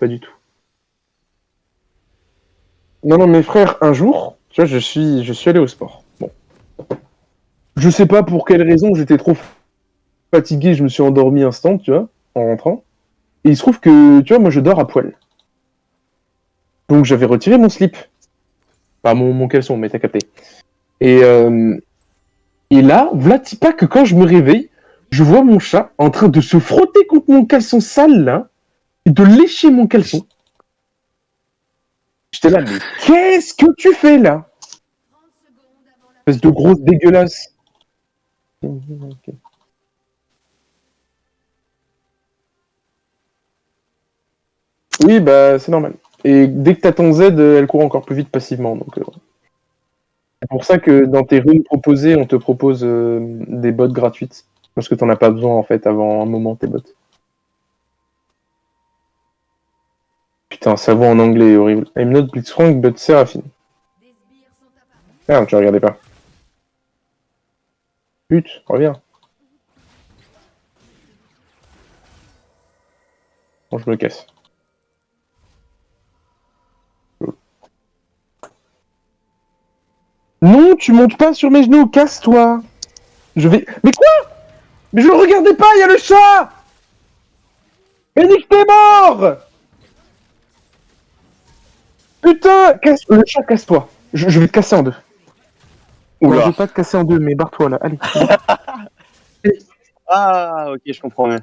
Pas du tout. Non, non, mes frères, un jour, tu vois, je suis allé au sport. Bon. Je sais pas pour quelle raison, j'étais trop fatigué, je me suis endormi instant, tu vois, en rentrant. Et il se trouve que, tu vois, moi je dors à poil. Donc j'avais retiré mon slip. Pas mon caleçon, mais t'as capté. Et, euh, et là, voilà, pas que quand je me réveille, je vois mon chat en train de se frotter contre mon caleçon sale, là, et de lécher mon caleçon. J'étais là, mais qu'est-ce que tu fais, là? Espèce de grosse dégueulasse. Ok. Oui, bah, c'est normal. Et dès que t'as ton Z, elle court encore plus vite passivement. Donc, c'est pour ça que dans tes runes proposées, on te propose des bots gratuites. Parce que t'en as pas besoin, en fait, avant un moment, tes bots. Putain, ça vaut en anglais, horrible. I'm not Blitzcrank, but Seraphine. Merde, je regardais pas. Pute, reviens. Bon, je me casse. Non, tu montes pas sur mes genoux, casse-toi. Je vais... Mais quoi? Mais je le regardais pas, il y a le chat. Mais Nick, t'es mort. Putain, casse... Le chat, casse-toi. Je vais te casser en deux. Non, je Oula. vais pas te casser en deux, mais barre-toi là, allez. Ah, ok, je comprends mieux.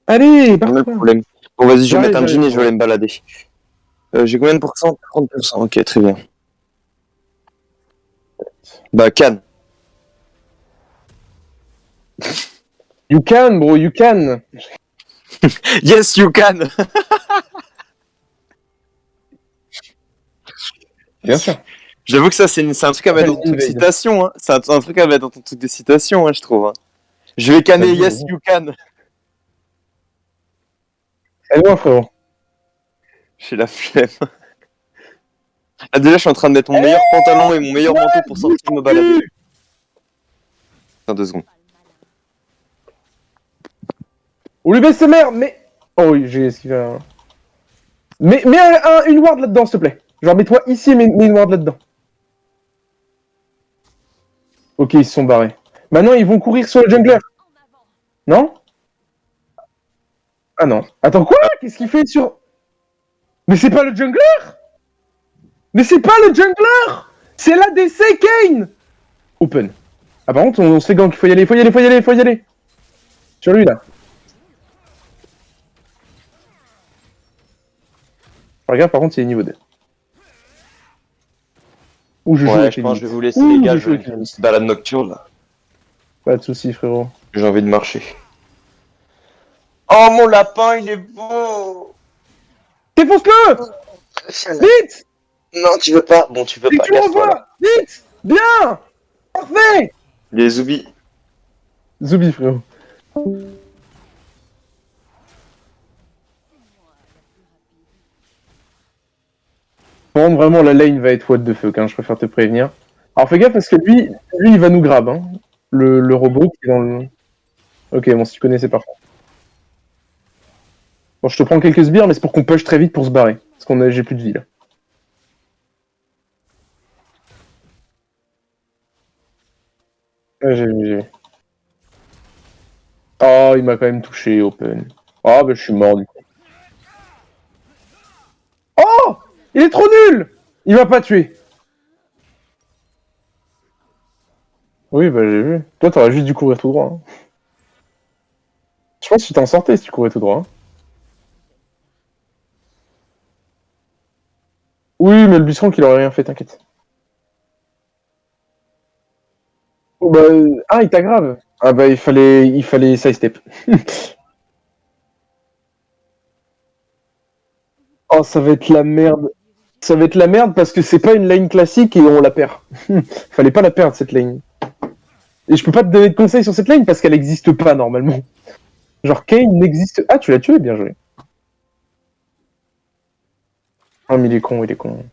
Allez, Pas le barre-toi. problème. Bon, vas-y, je vais mettre un jean J'arrive. et je vais aller me balader. J'ai combien de pourcents? 30%. Ok, très bien. Bah, Cannes. You can, bro, you can. Yes, you can. Bien sûr. J'avoue que ça, c'est un truc à mettre dans ton truc de Invade. citation. Hein. C'est un truc à mettre dans ton truc de citation, hein, je trouve. Hein. Je vais canner Vas-y, Yes, vas-y. you can. Allez, moi, frérot. J'ai la flemme. Ah, déjà, je suis en train de mettre mon meilleur pantalon et mon meilleur manteau pour sortir me balader. Attends 2 secondes. On lui baisse ses mères, mais... Oh oui, j'ai esquivé un... Mets une ward là-dedans, s'il te plaît. Genre, mets-toi ici et mets une ward là-dedans. Ok, ils se sont barrés. Maintenant, ils vont courir sur le jungler. Non? Ah non. Attends, quoi? Qu'est-ce qu'il fait sur... Mais c'est pas le jungler? Mais c'est pas le jungler! C'est l'ADC Kane! Open. Ah par contre, on sait gang, il faut y aller, faut y aller, faut y aller, faut y aller. Sur lui, là. Regarde, par contre, il est niveau 2. Ouh, je joue Ouais, avec je les pense que je limites. vais vous laisser, Ouh, les gars. je Je joue vais avec faire les une limites. petite balade nocturne, là. Pas de soucis, frérot. J'ai envie de marcher. Oh, mon lapin, il est beau! Défonce-le! Vite! Non, tu veux pas. Bon, tu veux Et pas. tu me Casse-toi, là. revois! Vite! Bien! Parfait! Les zoubis. Zoubi, frérot. Par contre, vraiment, la lane va être what the fuck, hein, je préfère te prévenir. Alors fais gaffe parce que lui il va nous grab, hein. Le robot qui est dans le... Ok, bon, si tu connais, c'est parfait. Bon, je te prends quelques sbires, mais c'est pour qu'on push très vite pour se barrer. Parce qu'on j'ai plus de vie, là. Ouais, j'ai vu, j'ai vu. Oh, il m'a quand même touché, Open. Ah, bah je suis mort, du coup. Oh! Il est trop nul! Il m'a pas tué. Oui, bah j'ai vu. Toi, t'aurais juste dû courir tout droit. Hein. Je pense que tu t'en sortais si tu courais tout droit. Hein. Oui, mais le buisson qu'il aurait rien fait, t'inquiète. Oh, bah, ah, il t'aggrave. Ah bah il fallait sidestep. Oh, ça va être la merde. Ça va être la merde parce que c'est pas une lane classique et on la perd. Fallait pas la perdre cette lane. Et je peux pas te donner de conseils sur cette lane parce qu'elle existe pas normalement. Genre Kane n'existe. Ah, tu l'as tué, bien joué. Ah, mais il est con, il est con.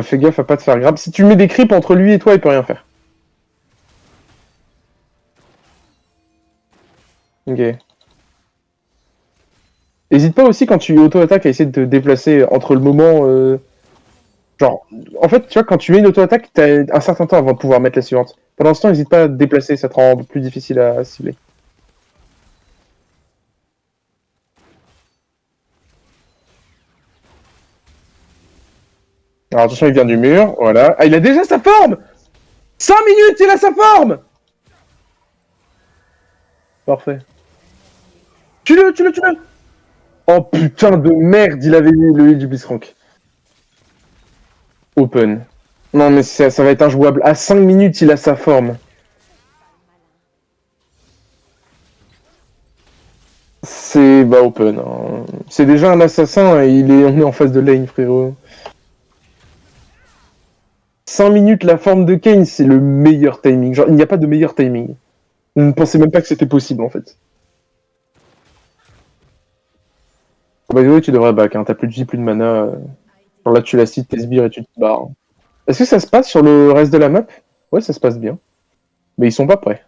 Fais gaffe à pas te faire grab. Si tu mets des creeps entre lui et toi, il peut rien faire. Ok. Hésite pas aussi quand tu auto-attaques à essayer de te déplacer entre le moment. Genre, en fait, tu vois, quand tu mets une auto-attaque, t'as un certain temps avant de pouvoir mettre la suivante. Pendant ce temps, n'hésite pas à te déplacer, ça te rend plus difficile à cibler. Alors attention, il vient du mur, voilà. Ah, il a déjà sa forme! 5 minutes, il a sa forme! Parfait. Tue-le, tue-le, tue-le! Oh putain de merde, il avait mis le hit du Blitzcrank. Open. Non mais ça va être injouable. À 5 minutes, il a sa forme. C'est bah open. Hein. C'est déjà un assassin et on est en face de lane, frérot. 5 minutes, la forme de Kane, c'est le meilleur timing. Genre, il n'y a pas de meilleur timing. On ne pensait même pas que c'était possible, en fait. Bah oui, tu devrais back, hein. T'as plus de vie, plus de mana. Genre là, tu la cites, tes sbires et tu te barres. Est-ce que ça se passe sur le reste de la map? Ouais, ça se passe bien. Mais ils sont pas prêts.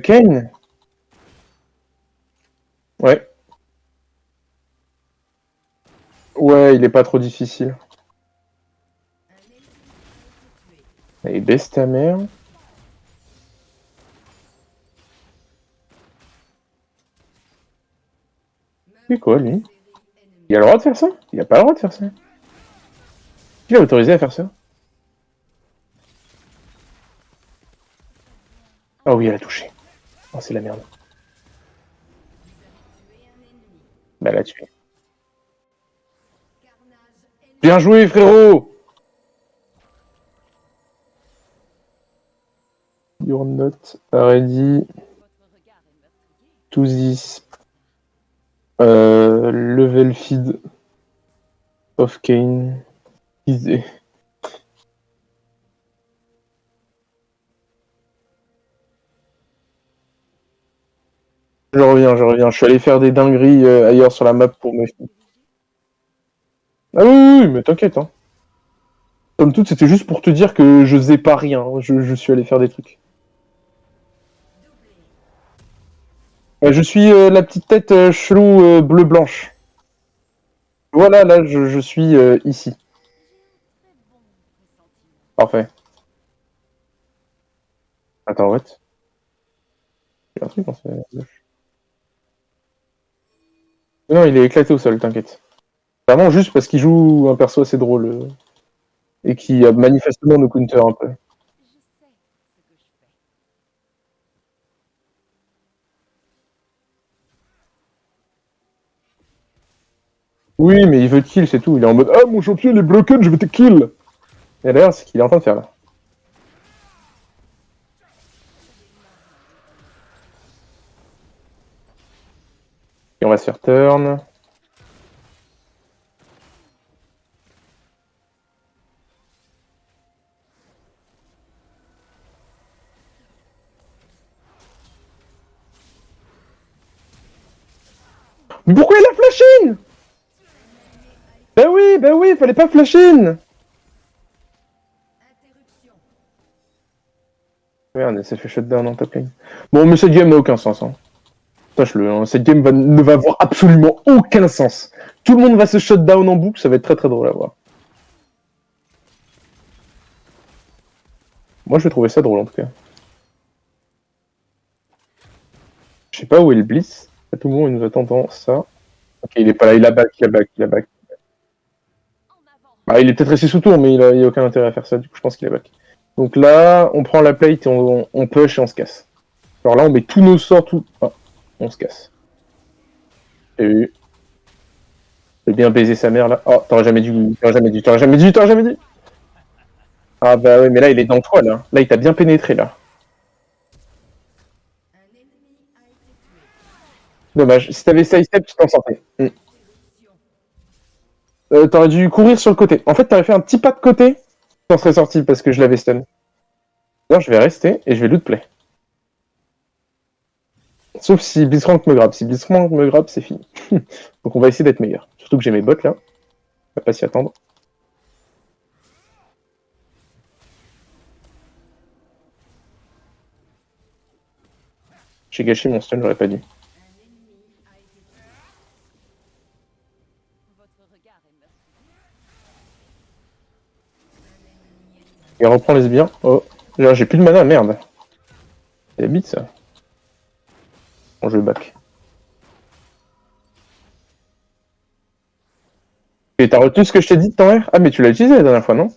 Kane? Ouais. Ouais, il est pas trop difficile. Allez, baisse ta mère. C'est quoi, lui? Il a le droit de faire ça? Il a pas le droit de faire ça. Qui l'a autorisé à faire ça? Ah oui, elle a touché. Oh, c'est la merde. Bah, elle a tué. Bien joué, frérot! You're not ready to this level feed of Kane. Easy. Je reviens, je reviens. Je suis allé faire des dingueries ailleurs sur la map pour me... Ah oui, oui, oui, mais t'inquiète, hein. Comme toute, c'était juste pour te dire que je faisais pas rien. Je suis allé faire des trucs. Je suis la petite tête chelou bleu-blanche. Voilà, là, je suis ici. Parfait. Attends, what? Il y a un truc en fait. Non, il est éclaté au sol, t'inquiète. Vraiment juste parce qu'il joue un perso assez drôle. Et qui manifestement nous counter un peu. Oui, mais il veut te kill, c'est tout. Il est en mode ah, mon champion, il est broken, je vais te kill. Et d'ailleurs, c'est ce qu'il est en train de faire là. Et on va se faire turn. Mais pourquoi il a flash in? Bah oui, fallait pas flash in. Merde, ça fait shutdown en top lane. Bon, mais cette game n'a aucun sens. Hein. Sache-le, hein. Cette game ne va avoir absolument aucun sens. Tout le monde va se shutdown en boucle, ça va être très très drôle à voir. Moi, je vais trouver ça drôle en tout cas. Je sais pas où est le blitz. À tout moment, il nous attend ça. Ok, il est pas là, il a back, il a back, il a back. Bah, il est peut-être resté sous tour, mais il a aucun intérêt à faire ça, du coup je pense qu'il a back. Donc là, on prend la plate et on push et on se casse. Alors là, on met tous nos sorts, tout. Ah, on se casse. J'ai vu. J'ai bien baisé sa mère là. Oh, t'aurais jamais dû. T'aurais jamais dû. T'aurais jamais dû. T'aurais jamais dû. Ah bah ouais, mais là, il est dans toi là. Là, il t'a bien pénétré là. Dommage. Si t'avais side step, tu t'en sortais. T'aurais dû courir sur le côté. En fait, t'aurais fait un petit pas de côté. Tu t'en serais sorti parce que je l'avais stun. D'ailleurs, je vais rester et je vais loot play. Sauf si Blitzcrank me grabe. Si Blitzcrank me grabe, c'est fini. Donc on va essayer d'être meilleur. Surtout que j'ai mes bots là. On va pas s'y attendre. J'ai gâché mon stun, j'aurais pas dû. Il reprend les biens. Oh, j'ai plus de mana, merde. C'est la bite ça. Bon, je back. Et t'as retenu ce que je t'ai dit de ton R? Ah, mais tu l'as utilisé la dernière fois, non?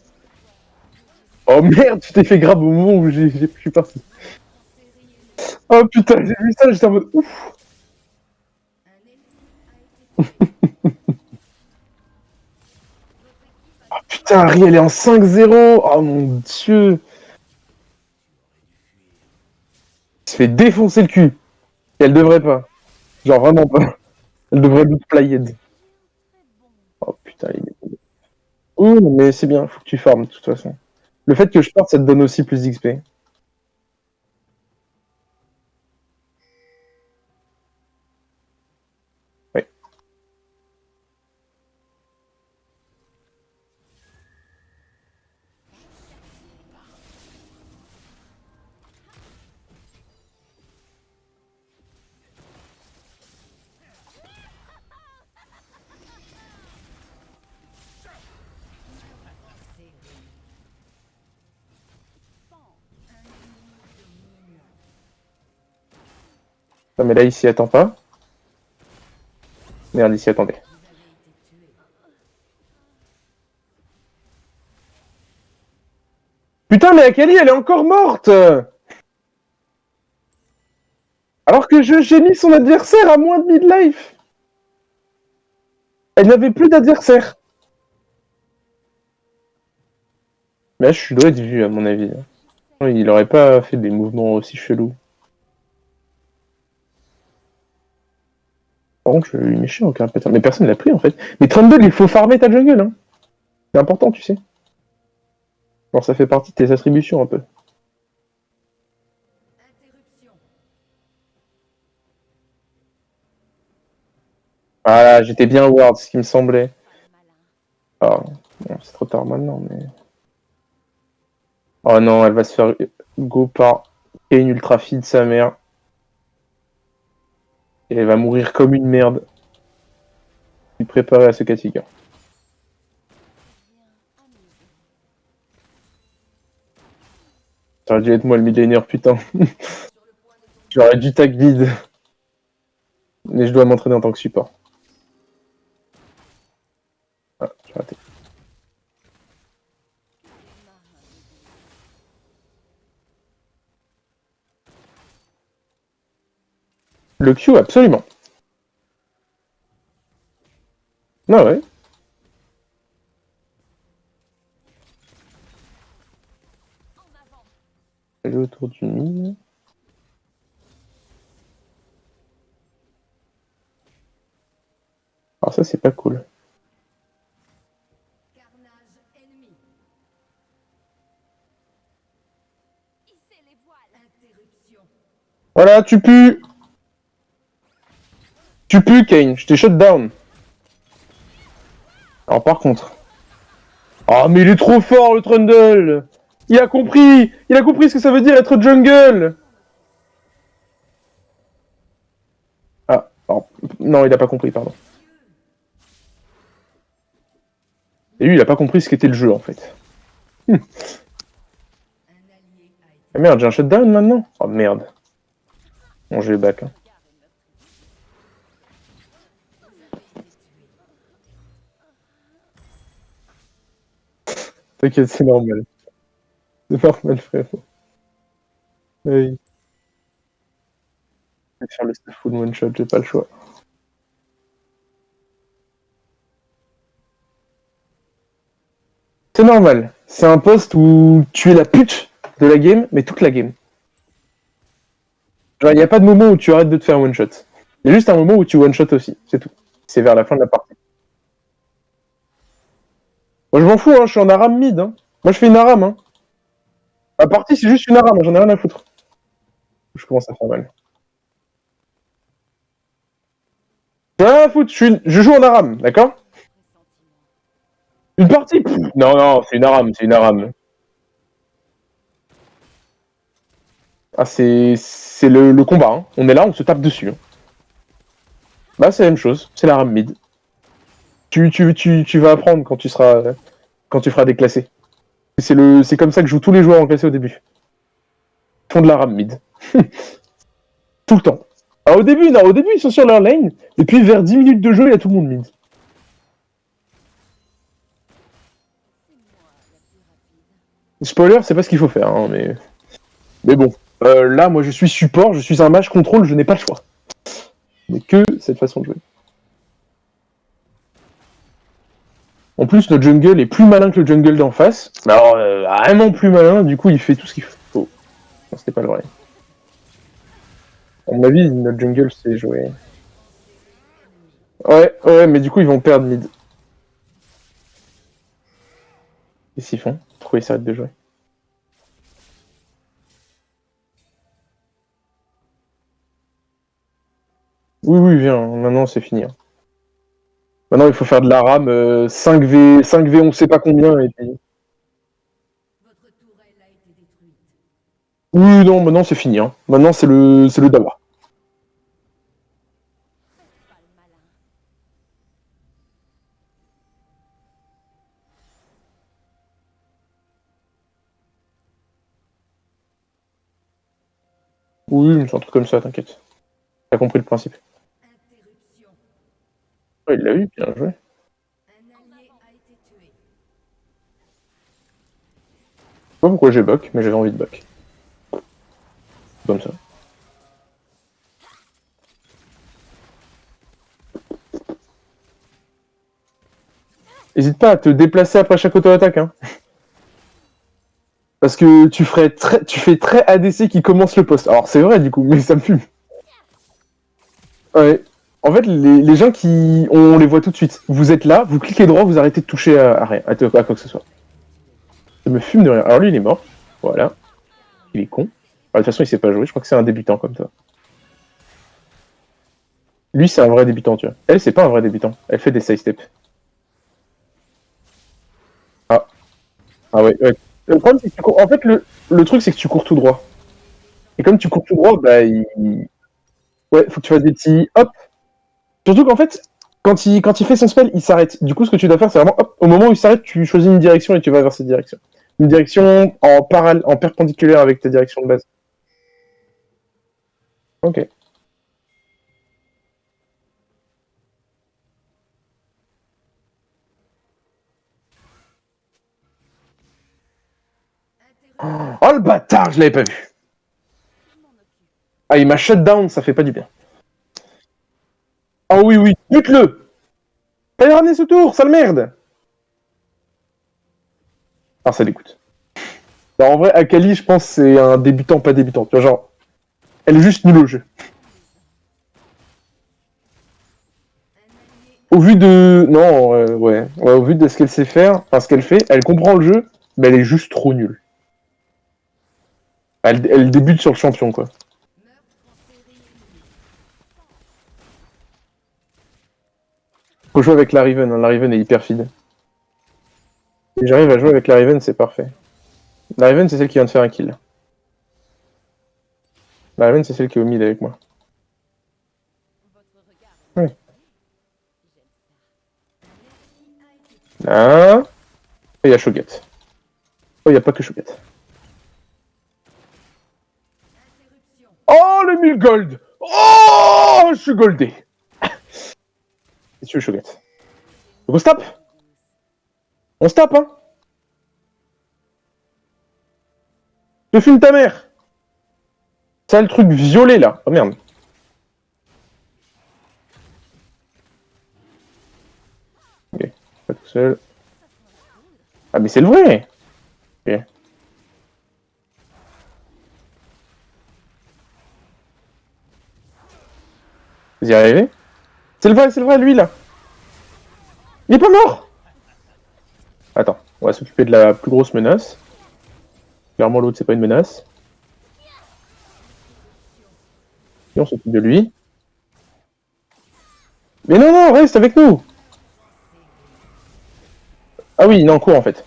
Oh merde, tu t'es fait grab au moment où je suis parti. Oh putain, j'ai vu ça, j'étais en mode ouf. Oh putain, Harry, elle est en 5-0. Oh mon dieu. Elle se fait défoncer le cul. Et elle devrait pas. Genre vraiment pas. Elle devrait loot played. Oh putain, il est. Ouh, mais c'est bien, faut que tu farmes de toute façon. Le fait que je parte, ça te donne aussi plus d'XP. Ouais. Non mais là, il s'y attend pas. Merde, il s'y attendait. Putain, mais Akali, elle est encore morte. Alors que j'ai mis son adversaire à moins de midlife. Elle n'avait plus d'adversaire. Mais là, je dois être vu, à mon avis. Il aurait pas fait des mouvements aussi chelous. Par contre, je lui mets chiant aucun pattern. Mais personne l'a pris en fait. Mais Trundle, il faut farmer ta jungle. Hein. C'est important, tu sais. Alors ça fait partie de tes attributions un peu. Ah, j'étais bien ward, ce qui me semblait. Ah, bon, c'est trop tard maintenant, mais. Oh non, elle va se faire go par une ultra feed sa mère. Et elle va mourir comme une merde. Je suis préparé à ce cas de figure. Ça aurait dû être moi le mid laner, putain. J'aurais dû tag vide. Mais je dois m'entraîner en tant que support. Ah, j'ai raté. Le Q, absolument. Ah ouais. Elle est autour du mid. Alors ça, c'est pas cool. Voilà, tu pues. Tu pues, Kane. Je t'ai shut down. Alors par contre... Ah, mais il est trop fort, le Trundle. Il a compris. Il a compris ce que ça veut dire être jungle. Ah, alors, non, il a pas compris, pardon. Et lui, il a pas compris ce qu'était le jeu, en fait. Ah merde, j'ai un shutdown maintenant. Oh merde. Bon, je vais back. Hein. T'inquiète, c'est normal. C'est normal, frérot. Oui. Je vais faire le stuff full one shot, j'ai pas le choix. C'est normal. C'est un poste où tu es la pute de la game, mais toute la game. Genre, il n'y a pas de moment où tu arrêtes de te faire one shot. Il y a juste un moment où tu one shot aussi, c'est tout. C'est vers la fin de la partie. Moi, je m'en fous, hein, je suis en aram mid. Hein. Moi, je fais une aram. Hein. La partie, c'est juste une aram, j'en ai rien à foutre. Je commence à faire mal. J'en ai rien à foutre, je joue en aram, d'accord? Une partie? Pff, non, non, c'est une aram, c'est une aram. Ah, c'est le combat. Hein. On est là, on se tape dessus. Hein. Bah, c'est la même chose, c'est l'aram mid. Tu vas apprendre quand tu feras des classés. C'est comme ça que jouent tous les joueurs en classé au début. Ils font de l'aram mid. Tout le temps. Alors, au début, ils sont sur leur lane, et puis vers 10 minutes de jeu, il y a tout le monde mid. Spoiler, c'est pas ce qu'il faut faire, hein, mais bon. Là, moi, je suis support, je suis un match contrôle, je n'ai pas le choix. Mais que cette façon de jouer. En plus, notre jungle est plus malin que le jungle d'en face. Alors, vraiment plus malin, du coup, il fait tout ce qu'il faut. Non, c'était pas le vrai. À mon avis, notre jungle, c'est jouer. Ouais, mais du coup, ils vont perdre mid. Et s'ils font? Pourquoi ils s'arrêtent de jouer? Oui, oui, viens, maintenant c'est fini. Hein. Maintenant, il faut faire de la rame 5v on sait pas combien, et puis... Oui, non, maintenant c'est fini. Hein. Maintenant, c'est le dawa. Oui, c'est un truc comme ça, t'inquiète. T'as compris le principe. Ouais, il l'a eu, bien joué. Je sais pas pourquoi j'ai buck, mais j'avais envie de buck. Comme ça. Hésite pas à te déplacer après chaque auto-attaque. Hein. Parce que tu fais très ADC qui commence le poste. Alors c'est vrai du coup, mais ça me fume. Ouais. En fait, les gens qui. On les voit tout de suite. Vous êtes là, vous cliquez droit, vous arrêtez de toucher à rien, à quoi que ce soit. Ça me fume de rien. Alors lui, il est mort. Voilà. Il est con. Alors, de toute façon, il sait pas jouer. Je crois que c'est un débutant comme toi. Lui, c'est un vrai débutant, tu vois. Elle, c'est pas un vrai débutant. Elle fait des side steps. Ah. Ah ouais, ouais. Le problème, c'est que tu cours... En fait, le truc, c'est que tu cours tout droit. Et comme tu cours tout droit, bah, ouais, faut que tu fasses des petits hop. Surtout qu'en fait, quand il fait son spell, il s'arrête. Du coup, ce que tu dois faire, c'est vraiment hop. Au moment où il s'arrête, tu choisis une direction et tu vas vers cette direction. Une direction en perpendiculaire avec ta direction de base. Ok. Oh le bâtard, je l'avais pas vu. Ah, il m'a shut down, ça fait pas du bien. Ah oui, oui, bute-le. Fallait ramener ce tour, sale merde. Ah, ça dégoûte. Alors, en vrai, Akali, je pense c'est un débutant, pas débutant. Tu vois, genre, elle est juste nulle au jeu. Au vu de... Non, ouais, au vu de ce qu'elle sait faire, enfin ce qu'elle fait, elle comprend le jeu, mais elle est juste trop nulle. Elle débute sur le champion, quoi. Faut jouer avec la Riven, hein. La Riven est hyper feed. Si j'arrive à jouer avec la Riven, c'est parfait. La Riven, c'est celle qui vient de faire un kill. La Riven, c'est celle qui est au mid avec moi. Ouais. Ah. Et il y a Shogat. Oh, il n'y a pas que Shogat. Oh, le 1000 gold. Oh, je suis goldé. Et tu veux Shogat. Donc on se tape. On se tape, hein. Je fume ta mère. Ça, le truc violet, là. Oh, merde. seul. Ah, mais c'est le vrai! Ok. Vous y arrivez? C'est le vrai, lui, là! Il est pas mort! Attends, on va s'occuper de la plus grosse menace. Clairement, l'autre, c'est pas une menace. Et on s'occupe de lui. Mais non, non, reste avec nous! Ah oui, il est en cours, en fait.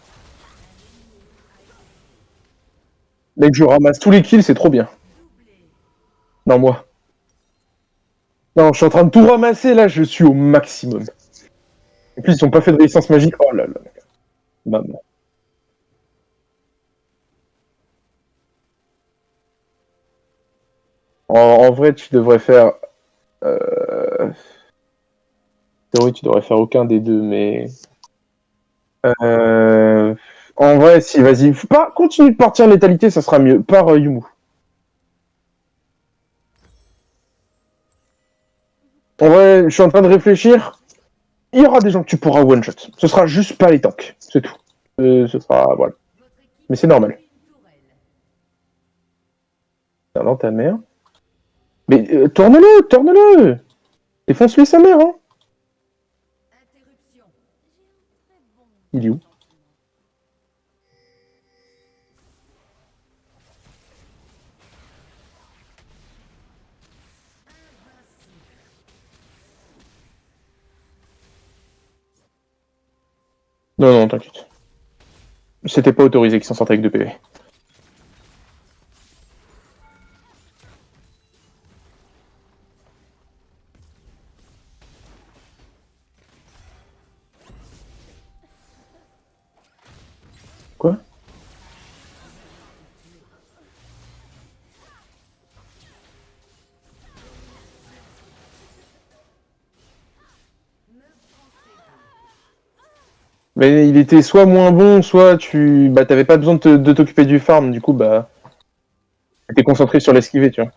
Dès que je ramasse tous les kills, c'est trop bien. Non, moi. Non, je suis en train de tout ramasser, là, je suis au maximum. En plus, ils ont pas fait de résistance magique. Oh là là. Maman. En vrai, tu devrais faire... théorie, tu devrais faire aucun des deux, mais... En vrai, si, vas-y. Faut pas continue de partir létalité, ça sera mieux. Par Yumu. En vrai, je suis en train de réfléchir. Il y aura des gens que tu pourras one-shot. Ce sera juste pas les tanks. C'est tout. Ce sera... Voilà. Mais c'est normal. Dans ta mère. Mais tourne-le, tourne-le. Défonce-lui sa mère, hein. Il est où? Non, non, t'inquiète. C'était pas autorisé qu'ils s'en sortent avec 2 PV. Quoi? Mais il était soit moins bon, soit tu... Bah, t'avais pas besoin de t'occuper du farm, du coup, bah... T'étais concentré sur l'esquiver, tu vois.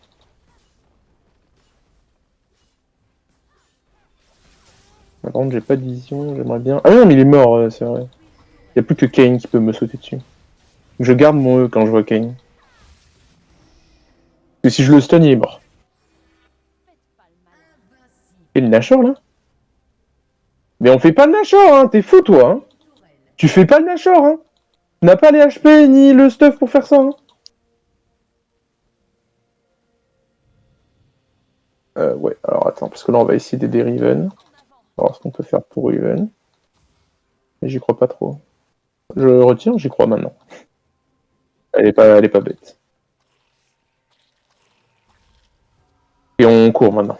Par contre, j'ai pas de vision, j'aimerais bien... Ah non, mais il est mort, c'est vrai. Y a plus que Kane qui peut me sauter dessus. Je garde mon E quand je vois Kane. Parce que si je le stun, il est mort. Et le Nashor, là? Mais on fait pas le Nashor, hein. T'es fou, toi, hein. Tu fais pas le Nashor, hein. Tu n'as pas les HP ni le stuff pour faire ça, hein. Ouais, alors attends, parce que là, on va essayer d'aider Riven. Alors, ce qu'on peut faire pour Riven. Mais j'y crois pas trop. Je retire, j'y crois maintenant. Elle est pas bête. Et on court maintenant.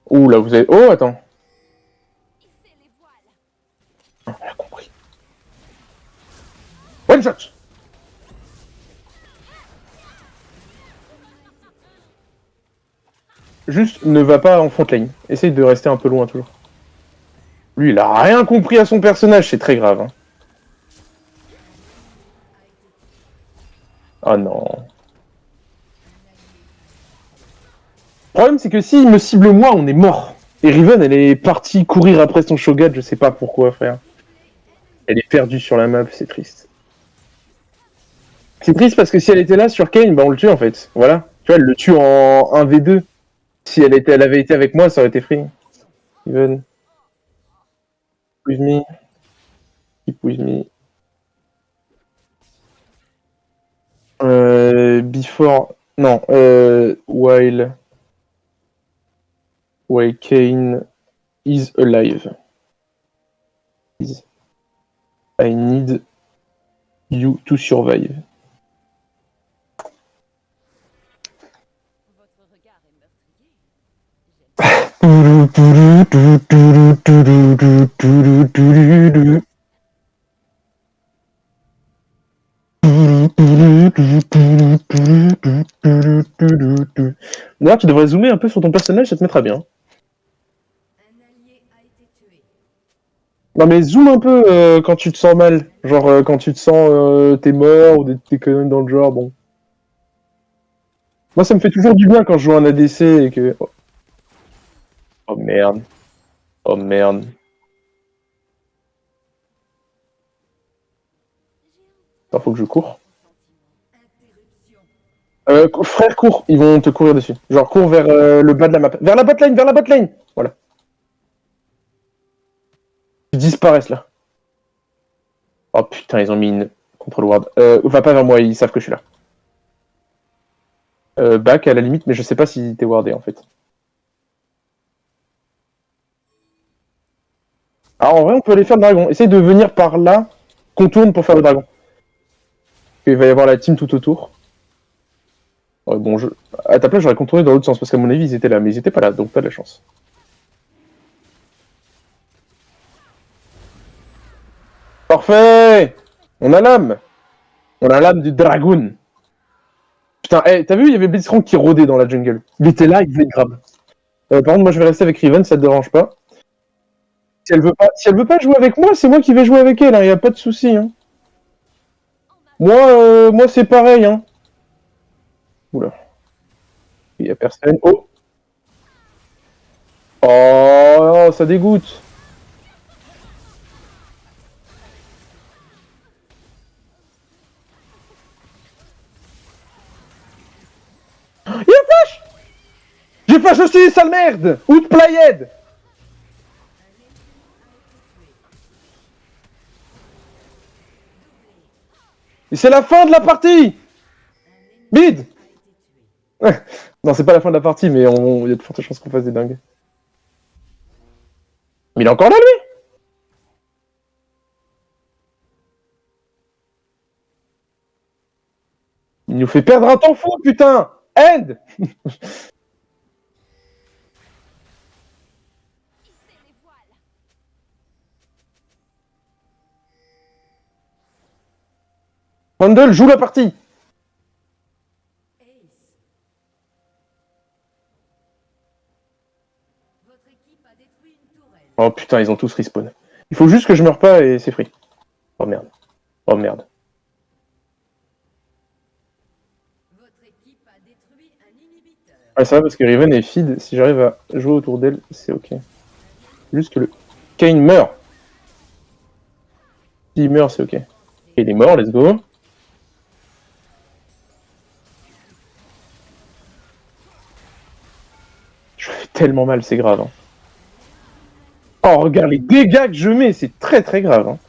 Ouh, là, vous avez... Oh, attends. Ah, on l'a compris. One shot. Juste, ne va pas en front lane. Essaye de rester un peu loin, toujours. Lui, il a rien compris à son personnage, c'est très grave. Hein. Oh non. Le problème, c'est que s'il me cible moi, on est mort. Et Riven, elle est partie courir après son Shogun, je sais pas pourquoi, frère. Elle est perdue sur la map, c'est triste. C'est triste parce que si elle était là sur Kane, bah on le tue en fait. Voilà. Tu vois, elle le tue en 1v2. Si elle avait été avec moi, ça aurait été free. Riven. With me. Keep with me. Before. Non. While Kane is alive. I need you to survive. D'ailleurs, tu devrais zoomer un peu sur ton personnage, ça te mettra bien. Non mais zoom un peu quand tu te sens mal. Genre quand tu te sens t'es mort ou des conneries dans le genre, bon. Moi ça me fait toujours du bien quand je joue un ADC et que... Oh merde. Oh merde. Alors, faut que je cours. Frère, cours, ils vont te courir dessus. Genre, cours vers le bas de la map. Vers la botlane, vers la botlane. Voilà. Ils disparaissent là. Oh putain, ils ont mis une control ward. Va pas vers moi, ils savent que je suis là. Back à la limite, mais je sais pas si t'es wardé en fait. Alors en vrai, on peut aller faire le dragon. Essaye de venir par là, contourne pour faire le dragon. Il va y avoir la team tout autour. Ouais, bon, à ta place, j'aurais contourné dans l'autre sens, parce qu'à mon avis, ils étaient là, mais ils étaient pas là, donc pas de la chance. Parfait! On a l'âme! On a l'âme du dragon! Putain, hey, t'as vu, il y avait Blitzcrank qui rôdait dans la jungle. Il était là, il devait être grave. Par contre, moi, je vais rester avec Riven, ça te dérange pas. Si elle veut pas jouer avec moi, c'est moi qui vais jouer avec elle, hein, y a pas de souci. Hein. Moi c'est pareil. Hein. Oula. Il y a personne. Oh. Oh, ça dégoûte. Il y a flash. J'ai flash aussi, sale merde. Outplayed. Et c'est la fin de la partie. Bid. Non, c'est pas la fin de la partie, mais il y a de fortes chances qu'on fasse des dingues. Mais il est encore là, lui. Il nous fait perdre un temps fou, putain. End. Randall joue la partie. Oh putain, ils ont tous respawn. Il faut juste que je meure pas et c'est free. Oh merde. Oh merde. Ouais, ça va parce que Riven est feed. Si j'arrive à jouer autour d'elle, c'est ok. Juste que le Kane meurt. S'il meurt, c'est ok. Il est mort, let's go. Je fais tellement mal, c'est grave. Hein. Oh, regarde les dégâts que je mets, c'est très très grave. Hein.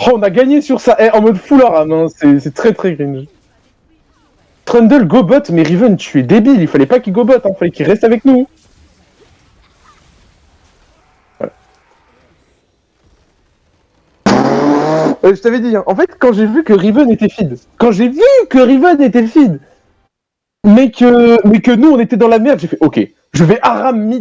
Oh, on a gagné sur ça, en mode full aram, hein. C'est très très cringe. Trundle go bot, mais Riven, tu es débile, il fallait pas qu'il go bot, hein. Fallait qu'il reste avec nous. Voilà. Je t'avais dit, hein. En fait, quand j'ai vu que Riven était feed, mais que nous on était dans la merde, j'ai fait ok, je vais aram mid